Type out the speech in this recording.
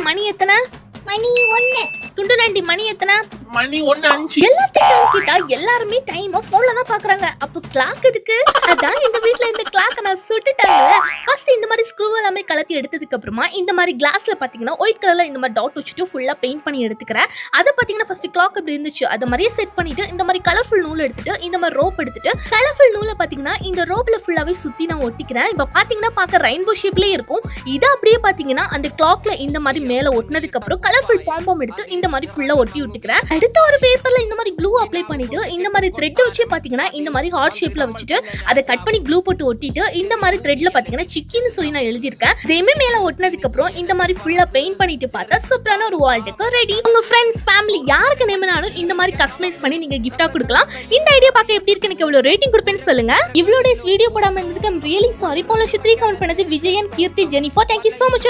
மணி எத்தனை? மணி 1. துண்டுநாண்டி மணி எத்தனை? மணி 1:05. எல்லாருமே டைம் போன்ல தான் பாக்குறாங்க. அப்ப கிளாக் எதுக்கு? அதான் இந்த வீட்ல இந்த கிளாக் நான் சுட்டுட்டாங்க. ஃபர்ஸ்ட் இந்த மாதிரி ஸ்க்ரூ எல்லாமே கலத்தி எடுத்ததுக்கு அப்புறமா இந்த மாதிரி கிளாஸ்ல பாத்தீங்கன்னா ஒயிட் கலர்ல இந்த மாதிரி டாட் வச்சுட்டு ஃபுல்லா பெயிண்ட் பண்ணி எடுத்துக்கிறேன். அத பாத்தீங்கன்னா ஃபர்ஸ்ட் கிளாக் எப்படி இருந்துச்சு அத மாதிரியே செட் பண்ணிட்டு இந்த மாதிரி கலர்ஃபுல் நூல் எடுத்துட்டு இந்த மாதிரி ரோப் எடுத்துட்டு கலர்ஃபுல் நூலை பாத்தீங்கன்னா இந்த ரோப்ல ஃபுல்லாவே சுத்தி நான் ஒட்டிக்கிறேன். இப்ப பாத்தீங்கன்னா பார்க்க ரெயின்போ ஷேப்லயே இருக்கும். இத அப்படியே பாத்தீங்கன்னா அந்த கிளாக்ல இந்த மாதிரி மேல ஒட்டினதுக்கு அப்புறம் கலர்ஃபுல் பாம்பம் எடுத்து இந்த மாதிரி ஃபுல்லா ஒட்டி விட்டுக்கிறேன். அடுத்த ஒரு பேப்பர்ல இந்த மாதிரி க்ளூ அப்ளை பண்ணிட்டு இந்த மாதிரி த்ரெட் வச்சு பாத்தீங்கன்னா இந்த மாதிரி ஹார்ட் ஷேப்ல வச்சுட்டு அதை கட் பண்ணி க்ளூ போட்டு ஒட்டிட்டு இந்த மாதிரி த்ரெட்ல பாத்தீங்கன்னா சிக்கின்னு சொல்லி நான் எழுதியிருக்கேன். இதேமே மேல ஒட்டினதுக்கு அப்புறம் இந்த மாதிரி ஃபுல்லா பெயிண்ட் பண்ணிட்டு பார்த்தா சூப்பரான ஒரு வால் டெக்கர் ரெடி. உங்க ஃப்ரெண்ட்ஸ் ஃபேமிலி யாருக்கு நேமனாலும் இந்த மாதிரி கஸ்டமைஸ் பண்ணி நீங்க கிஃப்டா கொடுக்கலாம். இந்த ஐடியா பார்க்க எப்படி இருக்கு, எனக்கு எவ்வளவு ரேட்டிங் கொடுப்பேன்னு சொல்லுங்க. இவ்வளோ டேஸ் வீடியோ போடாம இருந்ததுக்கு ஐம் ரியலி சாரி. போல 3 கமெண்ட் பண்ணது விஜயன், கீர்த்தி, ஜெனிஃபர். Thank you so much.